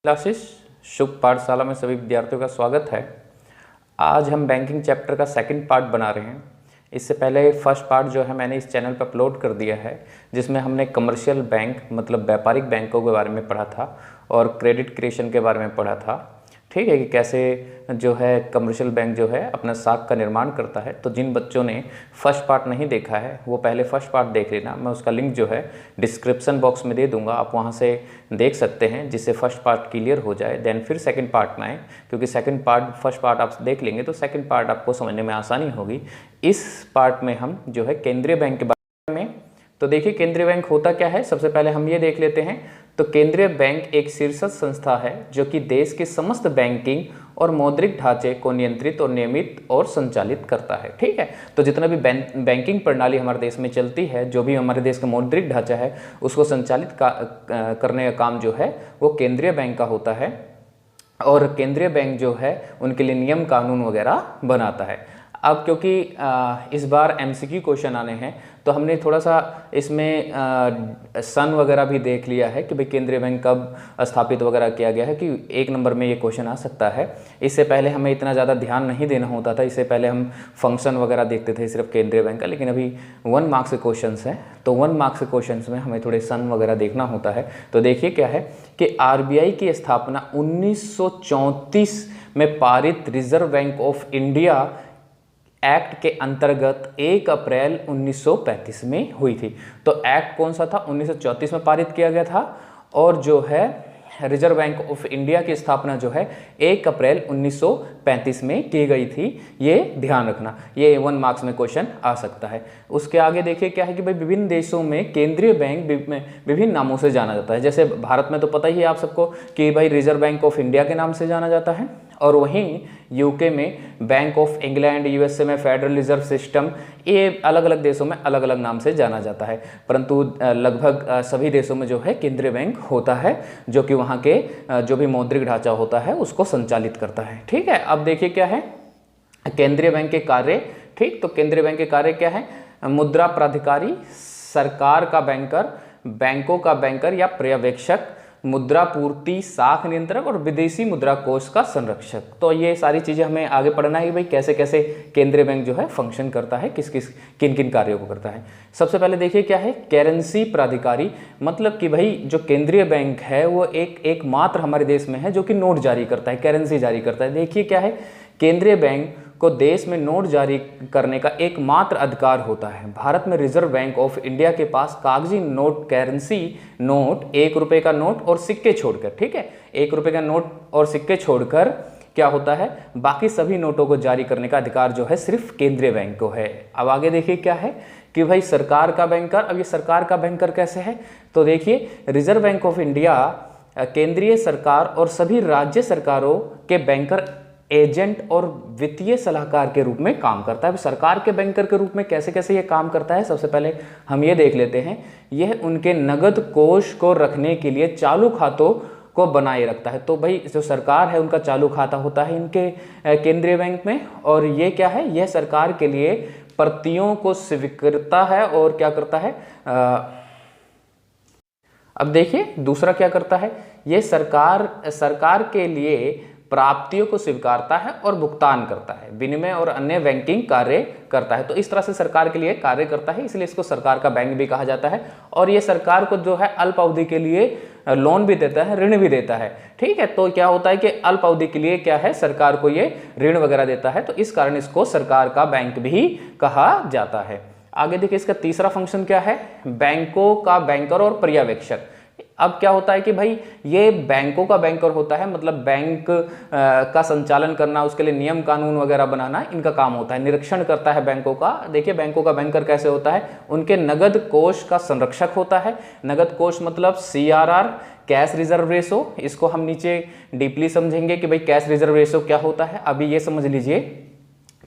Classes शुभ पाठशाला में सभी विद्यार्थियों का स्वागत है। आज हम बैंकिंग चैप्टर का सेकंड पार्ट बना रहे हैं। इससे पहले फर्स्ट पार्ट जो है मैंने इस चैनल पर अपलोड कर दिया है, जिसमें हमने कमर्शियल बैंक मतलब व्यापारिक बैंकों के बारे में पढ़ा था और क्रेडिट क्रिएशन के बारे में पढ़ा था। ठीक है कि कैसे जो है कमर्शियल बैंक जो है अपना साख का निर्माण करता है। तो जिन बच्चों ने फर्स्ट पार्ट नहीं देखा है वो पहले फर्स्ट पार्ट देख लेना। मैं उसका लिंक जो है डिस्क्रिप्शन बॉक्स में दे दूंगा, आप वहां से देख सकते हैं, जिससे फर्स्ट पार्ट क्लियर हो जाए। देन फिर सेकंड पार्ट में आए, क्योंकि सेकंड पार्ट फर्स्ट पार्ट आप देख लेंगे तो सेकंड पार्ट आपको समझने में आसानी होगी। इस पार्ट में हम जो है केंद्रीय बैंक के बारे में, तो देखिए केंद्रीय बैंक होता क्या है, सबसे पहले हम ये देख लेते हैं। तो केंद्रीय बैंक एक शीर्षस्थ संस्था है जो कि देश के समस्त बैंकिंग और मौद्रिक ढांचे को नियंत्रित और नियमित और संचालित करता है। ठीक है, तो जितना भी बैंकिंग प्रणाली हमारे देश में चलती है, जो भी हमारे देश का मौद्रिक ढांचा है, उसको संचालित करने का काम जो है वो केंद्रीय बैंक का होता है। और केंद्रीय बैंक जो है उनके लिए नियम कानून वगैरह बनाता है। अब क्योंकि इस बार एमसीक्यू क्वेश्चन आने हैं, तो हमने थोड़ा सा इसमें सन वगैरह भी देख लिया है कि भाई केंद्रीय बैंक कब स्थापित वगैरह किया गया है, कि एक नंबर में ये क्वेश्चन आ सकता है। इससे पहले हमें इतना ज़्यादा ध्यान नहीं देना होता था, इससे पहले हम फंक्शन वगैरह देखते थे सिर्फ केंद्रीय बैंक का। लेकिन अभी 1 मार्क्स के क्वेश्चन हैं, तो 1 मार्क्स के क्वेश्चन में हमें थोड़े सन वगैरह देखना होता है। तो देखिए क्या है कि आरबीआई की स्थापना 1934 में पारित reserve bank of India act के अंतर्गत 1 अप्रैल 1935 में हुई थी। तो एक्ट कौन सा था, 1934 में पारित किया गया था। और जो है रिजर्व बैंक ऑफ इंडिया की स्थापना जो है 1 अप्रैल 1935 में की गई थी। ये ध्यान रखना, ये 1 मार्क्स में क्वेश्चन आ सकता है। उसके आगे देखिए क्या है कि भाई विभिन्न देशों में केंद्रीय बैंक विभिन्न नामों से जाना जाता है। जैसे भारत में तो पता ही है आप सबको कि भाई रिजर्व बैंक ऑफ इंडिया के नाम से जाना जाता है, और वहीं यूके में बैंक ऑफ इंग्लैंड, यूएसए में फेडरल रिजर्व सिस्टम, ये अलग अलग देशों में अलग अलग नाम से जाना जाता है। परंतु लगभग सभी देशों में जो है केंद्रीय बैंक होता है, जो कि वहाँ के जो भी मौद्रिक ढांचा होता है उसको संचालित करता है। ठीक है, अब देखिए क्या है केंद्रीय बैंक के कार्य। ठीक, तो केंद्रीय बैंक के कार्य क्या है, मुद्रा प्राधिकारी, सरकार का बैंकर, बैंकों का बैंकर या पर्यवेक्षक, मुद्रा पूर्ति, साख नियंत्रक और विदेशी मुद्रा कोष का संरक्षक। तो ये सारी चीजें हमें आगे पढ़ना है भाई कैसे कैसे केंद्रीय बैंक जो है फंक्शन करता है, किन किन कार्यों को करता है। सबसे पहले देखिए क्या है करेंसी प्राधिकारी, मतलब कि भाई जो केंद्रीय बैंक है वो एकमात्र हमारे देश में है जो कि नोट जारी करता है, करेंसी जारी करता है। देखिए क्या है, केंद्रीय बैंक को देश में नोट जारी करने का एकमात्र अधिकार होता है। भारत में रिजर्व बैंक ऑफ इंडिया के पास कागजी नोट, करेंसी नोट, 1 रुपए का नोट और सिक्के छोड़कर, ठीक है, 1 रुपए का नोट और सिक्के छोड़कर क्या होता है, बाकी सभी नोटों को जारी करने का अधिकार जो है सिर्फ केंद्रीय बैंक को है। अब आगे देखिए क्या है कि भाई सरकार का बैंकर। अब ये सरकार का बैंकर कैसे है, तो देखिए रिजर्व बैंक ऑफ इंडिया केंद्रीय सरकार और सभी राज्य सरकारों के बैंकर, एजेंट और वित्तीय सलाहकार के रूप में काम करता है। सरकार के बैंकर के रूप में कैसे कैसे ये काम करता है, सबसे पहले हम ये देख लेते हैं। यह उनके नगद कोष को रखने के लिए चालू खातों को बनाए रखता है। तो भाई जो सरकार है उनका चालू खाता होता है इनके केंद्रीय बैंक में, और ये क्या है, यह सरकार के लिए प्रतियों को स्वीकारता है और क्या करता है। अब देखिए दूसरा क्या करता है, ये सरकार के लिए प्राप्तियों को स्वीकारता है और भुगतान करता है, विनिमय और अन्य बैंकिंग कार्य करता है। तो इस तरह से सरकार के लिए कार्य करता है, इसलिए इसको सरकार का बैंक भी कहा जाता है। और ये सरकार को जो है अल्प अवधि के लिए लोन भी देता है, ऋण भी देता है। ठीक है, तो क्या होता है कि अल्प अवधि के लिए क्या है, सरकार को ये ऋण वगैरह देता है, तो इस कारण इसको सरकार का बैंक भी कहा जाता है। आगे देखिए इसका तीसरा फंक्शन क्या है, बैंकों का बैंकर और पर्यवेक्षक। अब क्या होता है कि भाई ये बैंकों का बैंकर होता है, मतलब बैंक का संचालन करना, उसके लिए नियम कानून वगैरह बनाना इनका काम होता है, निरीक्षण करता है बैंकों का। देखिए बैंकों का बैंकर कैसे होता है, उनके नगद कोष का संरक्षक होता है। नगद कोष मतलब CRR, कैश रिजर्व रेशो, इसको हम नीचे डीपली समझेंगे कि भाई कैश रिजर्व रेशो क्या होता है। अभी ये समझ लीजिए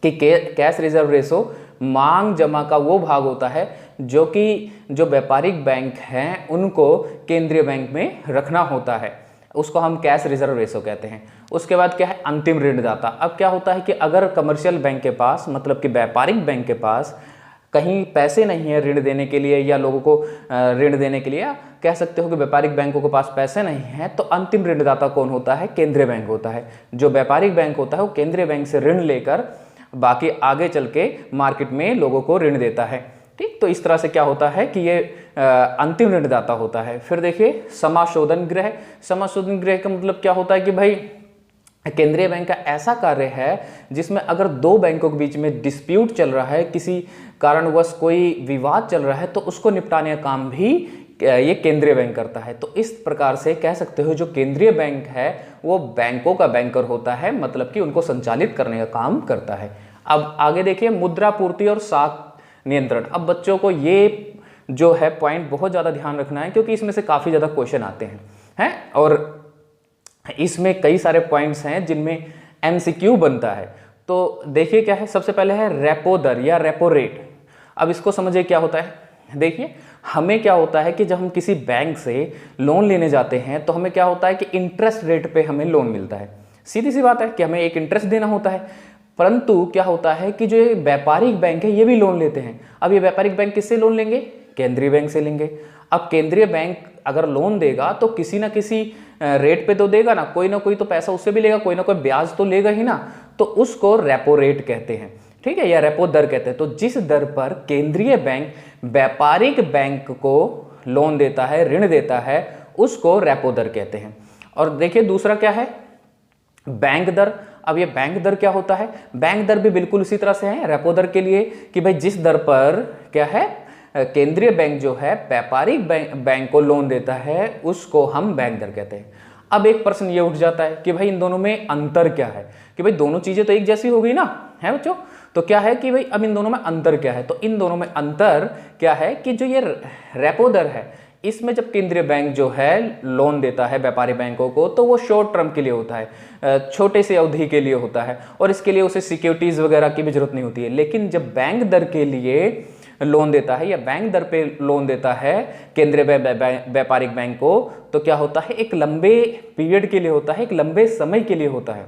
कि कैश रिजर्व रेशो मांग जमा का वो भाग होता है जो व्यापारिक बैंक हैं उनको केंद्रीय बैंक में रखना होता है, उसको हम कैश रिजर्व रेशो कहते हैं। उसके बाद क्या है, अंतिम ऋणदाता। अब क्या होता है कि अगर कमर्शियल बैंक के पास, मतलब कि व्यापारिक बैंक के पास कहीं पैसे नहीं है ऋण देने के लिए या लोगों को ऋण देने के लिए, कह सकते हो कि व्यापारिक बैंकों के पास पैसे नहीं है, तो अंतिम ऋणदाता कौन होता है? केंद्रीय बैंक होता है। जो व्यापारिक बैंक होता है वो केंद्रीय बैंक से ऋण लेकर बाकी आगे चल के मार्केट में लोगों को ऋण देता है। ठीक, तो इस तरह से क्या होता है कि ये अंतिम ऋणदाता होता है। फिर देखिए समाशोधन गृह। समाशोधन गृह का मतलब क्या होता है कि भाई केंद्रीय बैंक का ऐसा कार्य है जिसमें अगर दो बैंकों के बीच में डिस्प्यूट चल रहा है, किसी कारणवश कोई विवाद चल रहा है, तो उसको निपटाने का काम भी ये केंद्रीय बैंक करता है। तो इस प्रकार से कह सकते हो जो केंद्रीय बैंक है वो बैंकों का बैंकर होता है, मतलब कि उनको संचालित करने का काम करता है। अब आगे देखिए मुद्रा पूर्ति और साख नियंत्रण। अब बच्चों को ये जो है पॉइंट बहुत ज़्यादा ध्यान रखना है, क्योंकि इसमें से काफ़ी ज़्यादा क्वेश्चन आते हैं और इसमें कई सारे पॉइंट्स हैं जिनमें MCQ बनता है। तो देखिए क्या है, सबसे पहले है रेपो दर या रेपो रेट। अब इसको समझिए क्या होता है। देखिए हमें क्या होता है कि जब हम किसी बैंक से लोन लेने जाते हैं तो हमें क्या होता है कि इंटरेस्ट रेट पे हमें लोन मिलता है। सीधी सी बात है कि हमें एक इंटरेस्ट देना होता है। परंतु क्या होता है कि जो ये व्यापारिक बैंक है ये भी लोन लेते हैं। अब ये व्यापारिक बैंक किससे लोन लेंगे? केंद्रीय बैंक से लेंगे। अब केंद्रीय बैंक अगर लोन देगा तो किसी ना किसी रेट पे तो देगा ना कोई तो पैसा उससे भी लेगा, कोई ना कोई ब्याज तो लेगा ही ना। तो उसको रेपो रेट कहते हैं, ठीक है, या रेपो दर कहते हैं। तो जिस दर पर केंद्रीय बैंक व्यापारिक बैंक को लोन देता है, ऋण देता है, उसको रेपो दर कहते हैं। और देखिए दूसरा क्या है, बैंक दर। अब ये बैंक दर क्या होता है? बैंक दर भी बिल्कुल उसी तरह से है रेपो दर के लिए कि भाई जिस दर पर क्या है केंद्रीय बैंक जो है व्यापारिक बैंक को लोन देता है उसको हम बैंक दर कहते हैं। अब एक प्रश्न ये उठ जाता है कि भाई इन दोनों में अंतर क्या है, कि भाई दोनों चीजें तो एक जैसी हो गई ना, है बच्चों। तो क्या है कि भाई अब इन दोनों में अंतर क्या है? तो इन दोनों में अंतर क्या है कि जो ये रेपो दर है इसमें जब केंद्रीय बैंक जो है लोन देता है व्यापारी बैंकों को तो वो शॉर्ट टर्म के लिए होता है, छोटे से अवधि के लिए होता है और इसके लिए उसे सिक्योरिटीज वगैरह की भी जरूरत नहीं होती है। लेकिन जब बैंक दर के लिए लोन देता है या बैंक दर पे लोन देता है केंद्रीय व्यापारिक बैंक को, तो क्या होता है एक लंबे पीरियड के लिए होता है, एक लंबे समय के लिए होता है।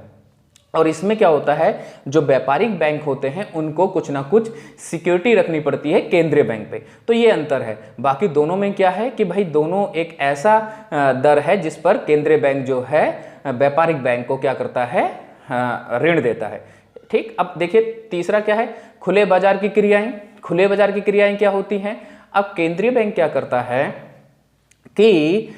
और इसमें क्या होता है जो व्यापारिक बैंक होते हैं उनको कुछ ना कुछ सिक्योरिटी रखनी पड़ती है केंद्रीय बैंक पे। तो ये अंतर है। बाकी दोनों में क्या है कि भाई दोनों एक ऐसा दर है जिस पर केंद्रीय बैंक जो है व्यापारिक बैंक को क्या करता है, ऋण देता है। ठीक, अब देखिए तीसरा क्या है, खुले बाजार की क्रियाएं। खुले बाजार की क्रियाएं क्या होती हैं? अब केंद्रीय बैंक क्या करता है कि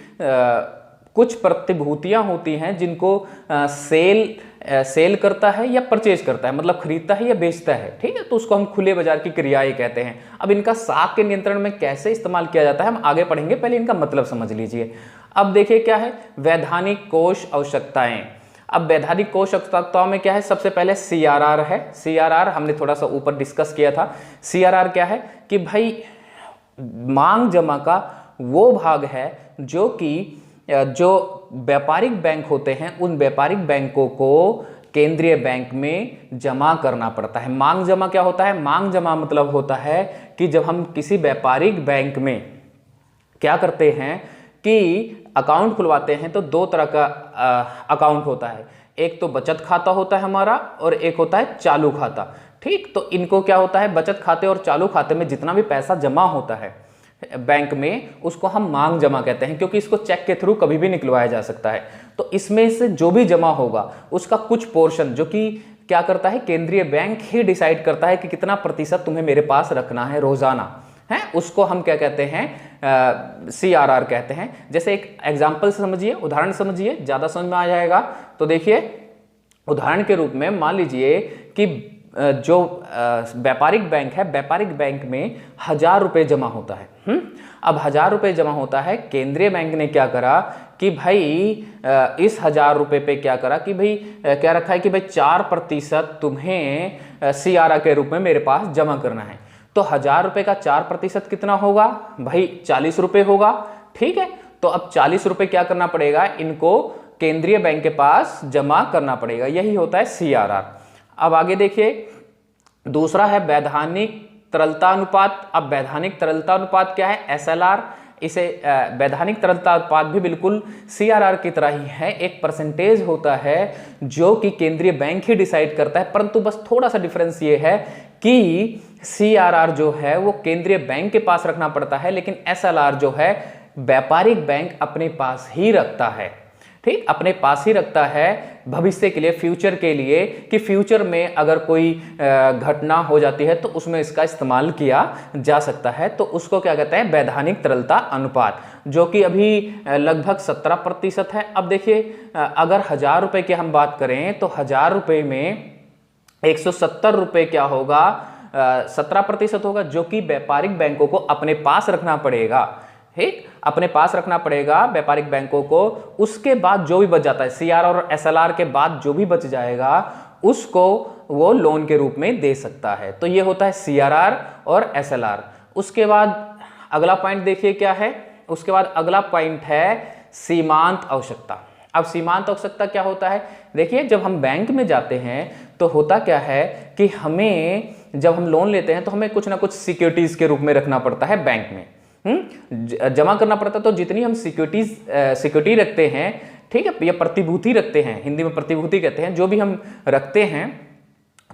कुछ प्रतिभूतियां होती हैं जिनको सेल करता है या परचेज करता है, मतलब खरीदता है या बेचता है, ठीक है, तो उसको हम खुले बाजार की क्रियाएं कहते हैं। अब इनका साख के नियंत्रण में कैसे इस्तेमाल किया जाता है हम आगे पढ़ेंगे, पहले इनका मतलब समझ लीजिए। अब देखिए क्या है वैधानिक कोष आवश्यकताएं। अब वैधानिक कोष आवश्यकताओं में क्या है, सबसे पहले CRR है। CRR हमने थोड़ा सा ऊपर डिस्कस किया था। CRR क्या है कि भाई मांग जमा का वो भाग है जो कि जो व्यापारिक बैंक होते हैं उन व्यापारिक बैंकों को केंद्रीय बैंक में जमा करना पड़ता है। मांग जमा क्या होता है? मांग जमा मतलब होता है कि जब हम किसी व्यापारिक बैंक में क्या करते हैं कि अकाउंट खुलवाते हैं तो दो तरह का अकाउंट होता है, एक तो बचत खाता होता है हमारा और एक होता है चालू खाता। ठीक, तो इनको क्या होता है बचत खाते और चालू खाते में जितना भी पैसा जमा होता है बैंक में उसको हम मांग जमा कहते हैं, क्योंकि इसको चेक के थ्रू कभी भी निकलवाया जा सकता है। तो इसमें से जो भी जमा होगा उसका कुछ पोर्शन जो कि क्या करता है केंद्रीय बैंक ही डिसाइड करता है कि कितना प्रतिशत तुम्हें मेरे पास रखना है रोजाना, है, उसको हम क्या कहते हैं CRR कहते हैं। जैसे एक एग्जाम्पल समझिए, उदाहरण समझिए, ज्यादा समझ में आ जाएगा। तो देखिए उदाहरण के रूप में मान लीजिए कि जो व्यापारिक बैंक है, व्यापारिक बैंक में 1000 रुपये जमा होता है। अब 1000 रुपये जमा होता है, केंद्रीय बैंक ने क्या करा कि भाई इस 1000 रुपये पे क्या करा कि भाई क्या रखा है कि भाई 4% तुम्हें CRR के रूप में मेरे पास जमा करना है। तो 1000 रुपये का 4% कितना होगा भाई? 40 रुपये होगा। ठीक है, तो अब 40 रुपये क्या करना पड़ेगा, इनको केंद्रीय बैंक के पास जमा करना पड़ेगा, यही होता है CRR। अब आगे देखिए दूसरा है वैधानिक तरलता अनुपात। अब वैधानिक तरलता अनुपात क्या है? SLR। इसे वैधानिक तरलता अनुपात भी बिल्कुल CRR की तरह ही है, एक परसेंटेज होता है जो कि केंद्रीय बैंक ही डिसाइड करता है, परंतु बस थोड़ा सा डिफरेंस ये है कि CRR जो है वो केंद्रीय बैंक के पास रखना पड़ता है, लेकिन SLR जो है व्यापारिक बैंक अपने पास ही रखता है। ठीक, अपने पास ही रखता है भविष्य के लिए, फ्यूचर के लिए, कि फ्यूचर में अगर कोई घटना हो जाती है तो उसमें इसका इस्तेमाल किया जा सकता है। तो उसको क्या कहते हैं, वैधानिक तरलता अनुपात, जो कि अभी लगभग 17% है। अब देखिए अगर 1000 रुपए की हम बात करें तो 1000 रुपए में 170 रुपए क्या होगा, 17% होगा, जो कि व्यापारिक बैंकों को अपने पास रखना पड़ेगा। ठीक, अपने पास रखना पड़ेगा व्यापारिक बैंकों को। उसके बाद जो भी बच जाता है, CRR और SLR के बाद जो भी बच जाएगा उसको वो लोन के रूप में दे सकता है। तो ये होता है CRR और SLR। उसके बाद अगला पॉइंट देखिए क्या है, उसके बाद अगला पॉइंट है सीमांत आवश्यकता। अब सीमांत आवश्यकता क्या होता है, देखिए जब हम बैंक में जाते हैं तो होता क्या है कि हमें जब हम लोन लेते हैं तो हमें कुछ ना कुछ सिक्योरिटीज के रूप में रखना पड़ता है बैंक में, जमा करना पड़ता है। तो जितनी हम सिक्योरिटी रखते हैं, ठीक है, या प्रतिभूति रखते हैं, हिंदी में प्रतिभूति कहते हैं, जो भी हम रखते हैं,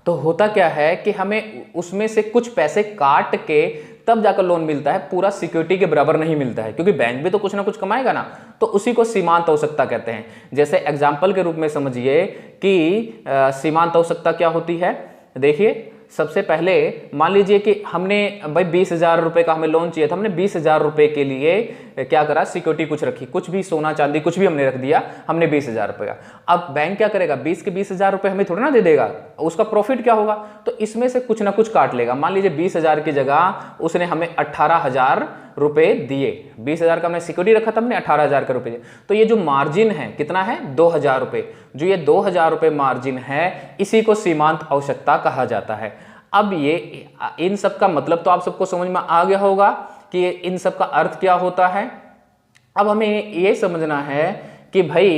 तो होता क्या है कि हमें उसमें से कुछ पैसे काट के तब जाकर लोन मिलता है, पूरा सिक्योरिटी के बराबर नहीं मिलता है, क्योंकि बैंक भी तो कुछ ना कुछ कमाएगा ना। तो उसी को सीमांत आवश्यकता कहते हैं। जैसे एग्जाम्पल के रूप में समझिए कि सीमांत आवश्यकता क्या होती है। देखिए सबसे पहले मान लीजिए कि हमने भाई 20,000 रुपए का हमें लोन चाहिए था, हमने 20,000 रुपए के लिए क्या करा, सिक्योरिटी कुछ रखी, कुछ भी सोना चांदी कुछ भी हमने रख दिया, हमने 20,000 रुपए का। अब बैंक क्या करेगा, 20 के 20,000 रुपए हमें थोड़ा ना दे देगा, उसका प्रॉफिट क्या होगा, तो इसमें से कुछ ना कुछ काट लेगा। मान लीजिए 20,000 की जगह उसने हमें 18,000 रुपए दिए, 20,000 का हमने सिक्योरिटी रखा था, हमने 18,000 के रुपए दिए। तो ये जो मार्जिन है कितना है, 2,000 रुपए। जो ये 2,000 रुपए मार्जिन है, इसी को सीमांत आवश्यकता कहा जाता है। अब ये इन सब का मतलब तो आप सबको समझ में आ गया होगा कि इन सब का अर्थ क्या होता है। अब हमें ये समझना है कि भाई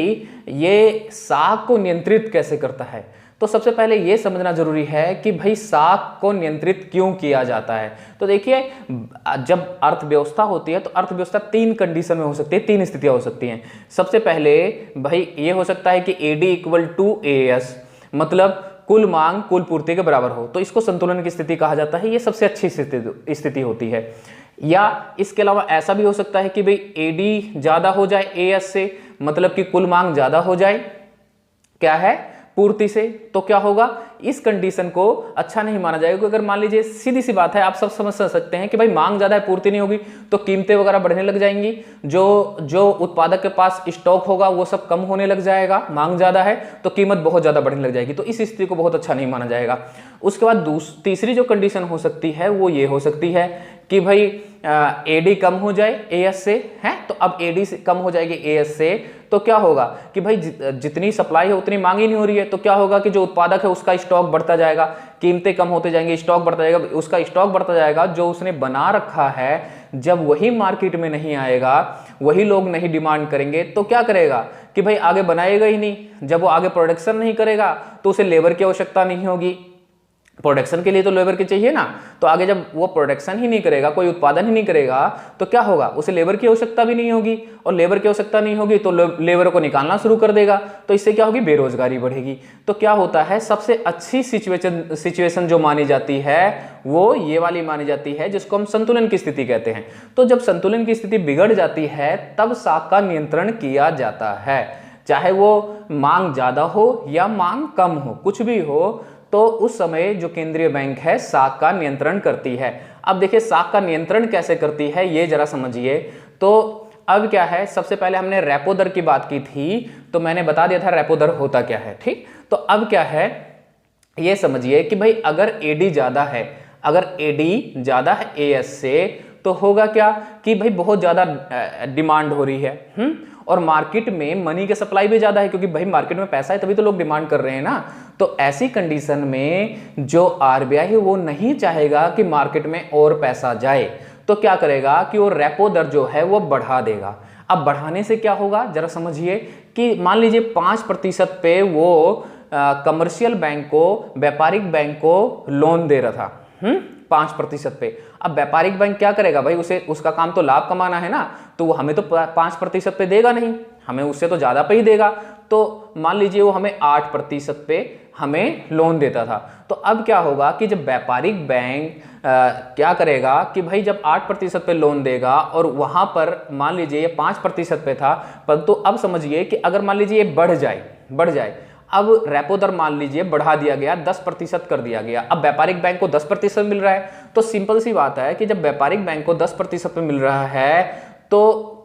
ये साख को नियंत्रित कैसे करता है। तो सबसे पहले ये समझना जरूरी है कि भाई साख को नियंत्रित क्यों किया जाता है। तो देखिए जब अर्थव्यवस्था होती है तो अर्थव्यवस्था 3 कंडीशन में हो सकती है, 3 स्थितियां हो सकती हैं। सबसे पहले भाई ये हो सकता है कि AD इक्वल टू AS, मतलब कुल मांग कुल पूर्ति के बराबर हो, तो इसको संतुलन की स्थिति कहा जाता है। ये सबसे अच्छी स्थिति होती है। या इसके अलावा ऐसा भी हो सकता है कि भाई AD ज्यादा हो जाए AS से, मतलब कि कुल मांग ज्यादा हो जाए क्या है, पूर्ति से। तो क्या होगा, इस कंडीशन को अच्छा नहीं माना जाएगा, क्योंकि अगर मान लीजिए सीधी सी बात है, आप सब समझ सकते हैं कि भाई मांग ज्यादा है पूर्ति नहीं होगी तो कीमतें वगैरह बढ़ने लग जाएंगी, जो उत्पादक के पास स्टॉक होगा वो सब कम होने लग जाएगा, मांग ज्यादा है तो कीमत बहुत ज्यादा बढ़ने लग जाएगी। तो इस स्थिति को बहुत अच्छा नहीं माना जाएगा। उसके बाद तीसरी जो कंडीशन हो सकती है वो ये हो सकती है कि भाई AD कम हो जाए AS से, है, तो अब AD से कम हो जाएगी AS से, तो क्या होगा कि भाई जितनी सप्लाई है उतनी मांग ही नहीं हो रही है, तो क्या होगा कि जो उत्पादक है उसका स्टॉक बढ़ता जाएगा, कीमतें कम होते जाएंगे, स्टॉक बढ़ता जाएगा, उसका स्टॉक बढ़ता जाएगा, जो उसने बना रखा है जब वही मार्केट में नहीं आएगा, वही लोग नहीं डिमांड करेंगे, तो क्या करेगा कि भाई आगे बनाएगा ही नहीं। जब वो आगे प्रोडक्शन नहीं करेगा तो उसे लेबर की आवश्यकता नहीं होगी, प्रोडक्शन के लिए तो लेबर की चाहिए ना। तो आगे जब वो प्रोडक्शन ही नहीं करेगा, कोई उत्पादन ही नहीं करेगा, तो क्या होगा, उसे लेबर की आवश्यकता भी नहीं होगी, और लेबर की आवश्यकता नहीं होगी तो लेबर को निकालना शुरू कर देगा, तो इससे क्या होगी, बेरोजगारी बढ़ेगी। तो क्या होता है, सबसे अच्छी सिचुएशन जो मानी जाती है वो ये वाली मानी जाती है, जिसको हम संतुलन की स्थिति कहते हैं। तो जब संतुलन की स्थिति बिगड़ जाती है तब साख का नियंत्रण किया जाता है, चाहे वो मांग ज्यादा हो या मांग कम हो, कुछ भी हो, तो उस समय जो केंद्रीय बैंक है साख का नियंत्रण करती है। अब देखिए साख का नियंत्रण कैसे करती है ये जरा समझिए। तो अब क्या है, सबसे पहले हमने रेपो दर की बात की थी, तो मैंने बता दिया था रेपो दर होता क्या है, ठीक। तो अब क्या है ये समझिए कि भाई अगर AD ज्यादा है, अगर AD ज्यादा है AS से, तो होगा क्या कि भाई बहुत ज्यादा डिमांड हो रही है, और मार्केट में मनी की सप्लाई भी ज्यादा है, क्योंकि भाई मार्केट में पैसा है तभी तो लोग डिमांड कर रहे हैं ना। तो ऐसी कंडीशन में जो RBI है वो नहीं चाहेगा कि मार्केट में और पैसा जाए, तो क्या करेगा कि वो रेपो दर जो है वो बढ़ा देगा। अब बढ़ाने से क्या होगा जरा समझिए कि मान लीजिए 5% पे वो कमर्शियल बैंक को, व्यापारिक बैंक को लोन दे रहा था, 5% पे। अब व्यापारिक बैंक क्या करेगा भाई, उसे उसका काम तो लाभ कमाना है ना, तो वो हमें तो 5% पे देगा नहीं, हमें उससे तो ज्यादा पे ही देगा। तो तो मान लीजिए वो हमें 8% पे हमें लोन देता था। तो अब क्या होगा कि जब व्यापारिक बैंक क्या करेगा कि भाई जब 8% पे लोन देगा और वहां पर मान लीजिए ये 5% पे था, परंतु अब समझिए कि अगर मान लीजिए ये बढ़ जाए, अब रेपो दर मान लीजिए बढ़ा दिया गया, 10% कर दिया गया। अब व्यापारिक बैंक को 10% मिल रहा है, तो सिंपल सी बात है कि जब व्यापारिक बैंक को 10% पे मिल रहा है तो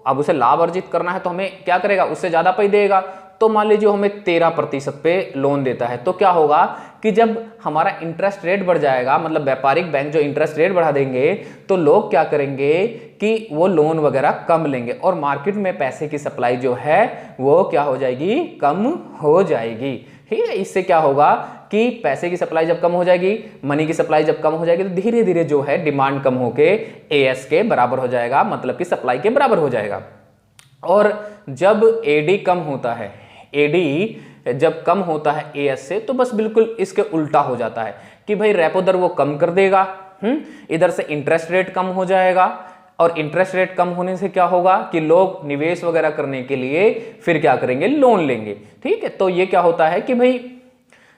अब उसे लाभ अर्जित करना है तो हमें क्या करेगा, उससे ज्यादा पे देगा। तो मान लीजिए हमें 13% पे लोन देता है, तो क्या होगा कि जब हमारा इंटरेस्ट रेट बढ़ जाएगा, मतलब व्यापारिक बैंक जो इंटरेस्ट रेट बढ़ा देंगे, तो लोग क्या करेंगे कि वो लोन वगैरह कम लेंगे और मार्केट में पैसे की सप्लाई जो है वो क्या हो जाएगी, कम हो जाएगी। ठीक है, इससे क्या होगा कि पैसे की सप्लाई जब कम हो जाएगी, मनी की सप्लाई जब कम हो जाएगी, तो धीरे धीरे जो है डिमांड कम होके एएस के बराबर हो जाएगा, मतलब कि सप्लाई के बराबर हो जाएगा। और जब एडी कम होता है, एडी जब कम होता है एएस से, तो बस बिल्कुल इसके उल्टा हो जाता है कि भाई रेपो दर वो कम कर देगा, इधर से इंटरेस्ट रेट कम हो जाएगा, और इंटरेस्ट रेट कम होने से क्या होगा कि लोग निवेश वगैरह करने के लिए फिर क्या करेंगे, लोन लेंगे। ठीक है, तो ये क्या होता है कि भाई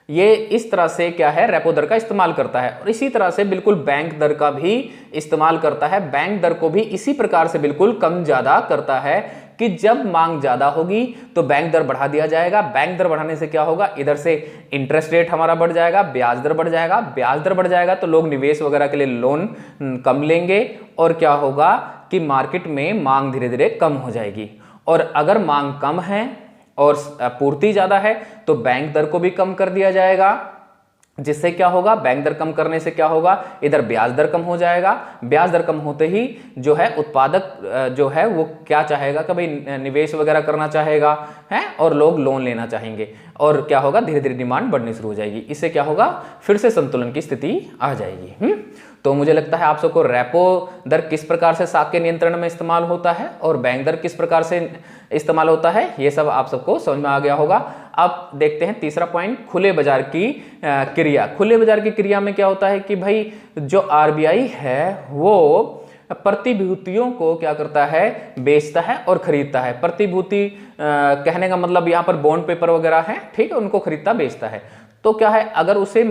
ये इस तरह से क्या है, रेपो दर का इस्तेमाल करता है। और इसी तरह से बिल्कुल बैंक दर का भी इस्तेमाल करता है। बैंक दर को भी इसी प्रकार से बिल्कुल कम ज्यादा करता है कि जब मांग ज्यादा होगी तो बैंक दर बढ़ा दिया जाएगा। बैंक दर बढ़ाने से क्या होगा, इधर से इंटरेस्ट रेट हमारा बढ़ जाएगा, ब्याज दर बढ़ जाएगा, ब्याज दर बढ़ जाएगा तो लोग निवेश वगैरह के लिए लोन कम लेंगे, और क्या होगा कि मार्केट में मांग धीरे धीरे कम हो जाएगी। और अगर मांग कम है और पूर्ति ज्यादा है तो बैंक दर को भी कम कर दिया जाएगा, जिससे क्या होगा, बैंक दर कम करने से क्या होगा, इधर ब्याज दर कम हो जाएगा। ब्याज दर कम होते ही जो है उत्पादक जो है वो क्या चाहेगा कि भाई निवेश वगैरह करना चाहेगा है, और लोग लोन लेना चाहेंगे, और क्या होगा, धीरे धीरे डिमांड बढ़नी शुरू हो जाएगी। इससे क्या होगा, फिर से संतुलन की स्थिति आ जाएगी। तो मुझे लगता है आप सबको रेपो दर किस प्रकार से साख के नियंत्रण में इस्तेमाल होता है और बैंक दर किस प्रकार से इस्तेमाल होता है, ये सब आप सबको समझ में आ गया होगा। अब देखते हैं तीसरा पॉइंट, खुले बाजार की क्रिया। खुले बाजार की क्रिया में क्या होता है कि भाई जो आरबीआई है वो प्रतिभूतियों को क्या करता है, बेचता है और खरीदता है। प्रतिभूति कहने का मतलब यहाँ पर बॉन्ड पेपर वगैरह है, ठीक है, उनको खरीदता बेचता है। तो क्या है, अगर उसे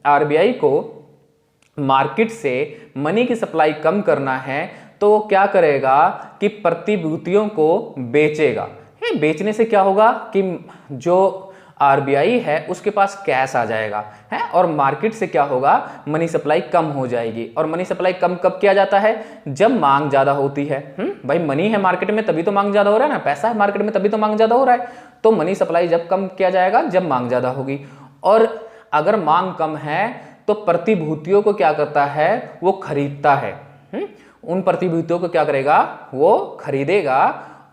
आरबीआई को मार्केट से मनी की सप्लाई कम करना है तो क्या करेगा कि प्रतिभूतियों को बेचेगा। बेचने से क्या होगा कि जो आरबीआई है उसके पास कैश आ जाएगा है, और मार्केट से क्या होगा, मनी सप्लाई कम हो जाएगी। और मनी सप्लाई कम कब किया जाता है, जब मांग ज्यादा होती है। भाई मनी है मार्केट में तभी तो मांग ज्यादा हो रहा है ना, पैसा है मार्केट में तभी तो मांग ज्यादा हो रहा है। तो मनी सप्लाई जब कम किया जाएगा, जब मांग ज्यादा होगी। और अगर मांग कम है तो प्रतिभूतियों को क्या करता है, वो खरीदता है। उन प्रतिभूतियों को क्या करेगा, वो खरीदेगा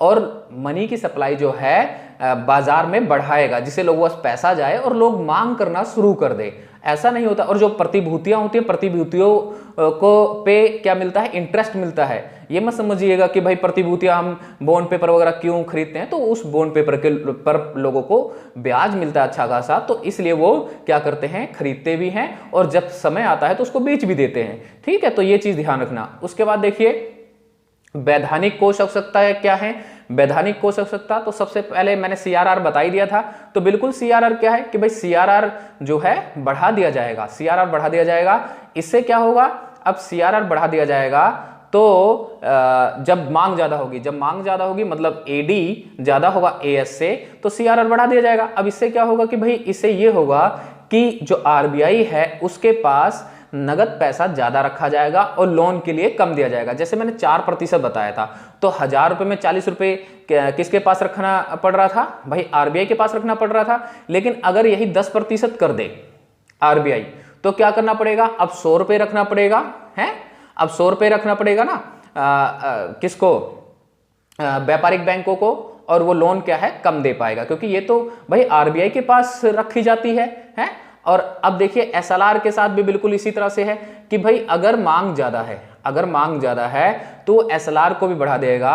और मनी की सप्लाई जो है बाजार में बढ़ाएगा, जिससे लोगों के पास पैसा जाए और लोग मांग करना शुरू कर दे। ऐसा नहीं होता। और जो प्रतिभूतियां होती हैं, प्रतिभूतियों को पे क्या मिलता है, इंटरेस्ट मिलता है। ये मत समझिएगा कि भाई प्रतिभूतियां हम बॉन्ड पेपर वगैरह क्यों खरीदते हैं, तो उस बॉन्ड पेपर के पर लोगों को ब्याज मिलता है अच्छा खासा, तो इसलिए वो क्या करते हैं, खरीदते भी हैं, और जब समय आता है तो उसको बेच भी देते हैं। ठीक है, तो ये चीज ध्यान रखना। उसके बाद देखिए वैधानिक कोष आवश्यकता क्या है। वैधानिक कोष आवश्यकता, तो सबसे पहले मैंने सीआरआर बता ही दिया था। तो बिल्कुल सीआरआर क्या है कि भाई सीआरआर जो है बढ़ा दिया जाएगा, सीआरआर बढ़ा दिया जाएगा। इससे क्या होगा, अब सीआरआर बढ़ा दिया जाएगा तो जब मांग ज्यादा होगी, जब मांग ज्यादा होगी मतलब एडी ज्यादा होगा एएस से, तो सीआरआर बढ़ा दिया जाएगा। अब इससे क्या होगा कि भाई इससे ये होगा कि जो आरबीआई है उसके पास नगद पैसा ज्यादा रखा जाएगा और लोन के लिए कम दिया जाएगा। जैसे मैंने 4% बताया था, तो 1000 रुपए में 40 रुपए किसके पास रखना पड़ रहा था, भाई आरबीआई के पास रखना पड़ रहा था। लेकिन अगर यही 10% कर दे आरबीआई, तो क्या करना पड़ेगा, अब 100 रुपए रखना पड़ेगा है, अब 100 रुपए रखना पड़ेगा ना किसको, व्यापारिक बैंकों को, और वो लोन क्या है, कम दे पाएगा, क्योंकि ये तो भाई आरबीआई के पास रखी जाती है। और अब देखिए एसएलआर के साथ भी बिल्कुल इसी तरह से है कि भाई अगर मांग ज्यादा है, अगर मांग ज्यादा है तो एसएलआर को भी बढ़ा देगा,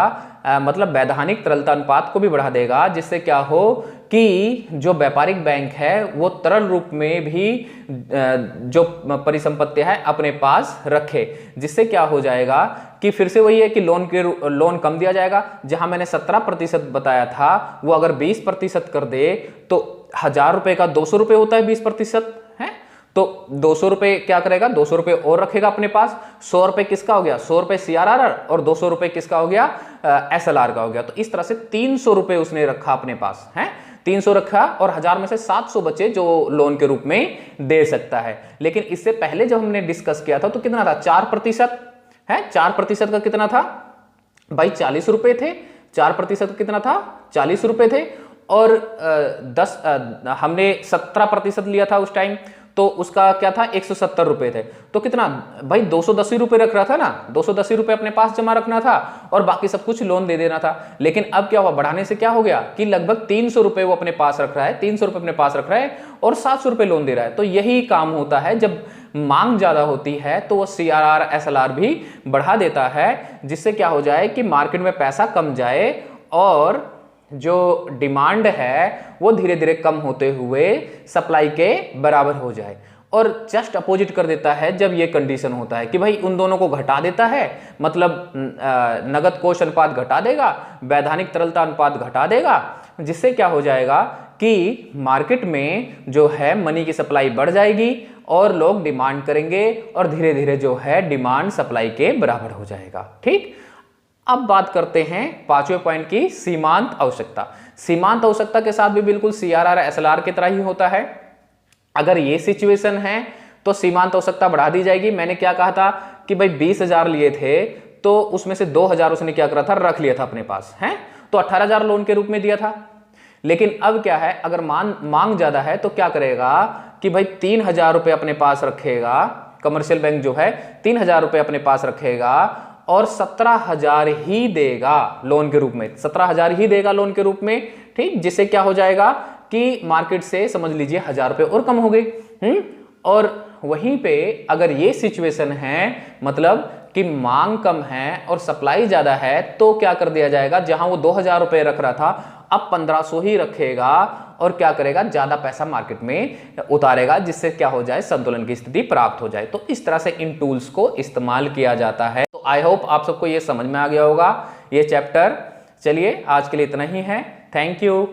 मतलब वैधानिक तरलता अनुपात को भी बढ़ा देगा, जिससे क्या हो कि जो व्यापारिक बैंक है वो तरल रूप में भी जो परिसंपत्ति है अपने पास रखे, जिससे क्या हो जाएगा कि फिर से वही है कि लोन कम दिया जाएगा। जहां मैंने 17% बताया था, वो अगर 20% कर दे तो 1000 रुपए का 200 रुपए होता है 20% है, तो 200 रुपए क्या करेगा, 200 रुपए और रखेगा अपने पास। 100 रुपए किसका हो गया, 100 रुपए CRR और 200 रुपए किसका हो गया, SLR का हो गया। तो इस तरह से 300 रुपए उसने रखा अपने पास है, 300 रखा और 1000 में से 700 बचे जो लोन के रूप में दे सकता है। लेकिन इससे पहले जब हमने डिस्कस किया था तो कितना था, 4% है। 4% का कितना था भाई, 40 रुपए थे। 4% कितना था, 40 रुपए थे। और हमने 17% लिया था उस टाइम, तो उसका क्या था, 170 रुपए थे। तो कितना भाई, 210 रुपए रख रहा था ना, 210 रुपए अपने पास जमा रखना था और बाकी सब कुछ लोन दे देना था। लेकिन अब क्या हुआ, बढ़ाने से क्या हो गया कि लगभग 300 रुपए वो अपने पास रख रहा है, 300 रुपए अपने पास रख रहा है और 700 रुपए लोन दे रहा है। तो यही काम होता है, जब मांग ज्यादा होती है तो वो CRR SLR भी बढ़ा देता है, जिससे क्या हो जाए कि मार्केट में पैसा कम जाए और जो डिमांड है वो धीरे धीरे कम होते हुए सप्लाई के बराबर हो जाए। और जस्ट अपोजिट कर देता है जब ये कंडीशन होता है कि भाई उन दोनों को घटा देता है, मतलब नगद कोष अनुपात घटा देगा, वैधानिक तरलता अनुपात घटा देगा, जिससे क्या हो जाएगा कि मार्केट में जो है मनी की सप्लाई बढ़ जाएगी और लोग डिमांड करेंगे और धीरे धीरे जो है डिमांड सप्लाई के बराबर हो जाएगा। ठीक, अब बात करते हैं 5वें पॉइंट की, सीमांत आवश्यकता। सीमांत आवश्यकता के साथ भी बिल्कुल CRR SLR की तरह ही होता है। अगर ये सिचुएशन है तो सीमांत आवश्यकता बढ़ा दी जाएगी। मैंने क्या कहा था कि भाई 20,000 लिए थे तो उसमें से 2,000 उसने क्या करा था, रख लिया था अपने पास है, तो 18,000 लोन के रूप में दिया था। लेकिन अब क्या है, अगर मांग ज्यादा है तो क्या करेगा कि भाई 3,000 रुपए अपने पास रखेगा, कमर्शियल बैंक जो है 3,000 रुपए अपने पास रखेगा और 17,000 ही देगा लोन के रूप में, 17,000 ही देगा लोन के रूप में। ठीक, जिससे क्या हो जाएगा कि मार्केट से समझ लीजिए 1,000 रुपए और कम हो गए। और वहीं पे अगर ये सिचुएशन है, मतलब कि मांग कम है और सप्लाई ज्यादा है, तो क्या कर दिया जाएगा, जहां वो 2,000 रुपए रख रहा था अब 1,500 ही रखेगा और क्या करेगा, ज्यादा पैसा मार्केट में उतारेगा, जिससे क्या हो जाए, संतुलन की स्थिति प्राप्त हो जाए। तो इस तरह से इन टूल्स को इस्तेमाल किया जाता है। तो आई होप आप सबको ये समझ में आ गया होगा ये चैप्टर। चलिए आज के लिए इतना ही है, थैंक यू।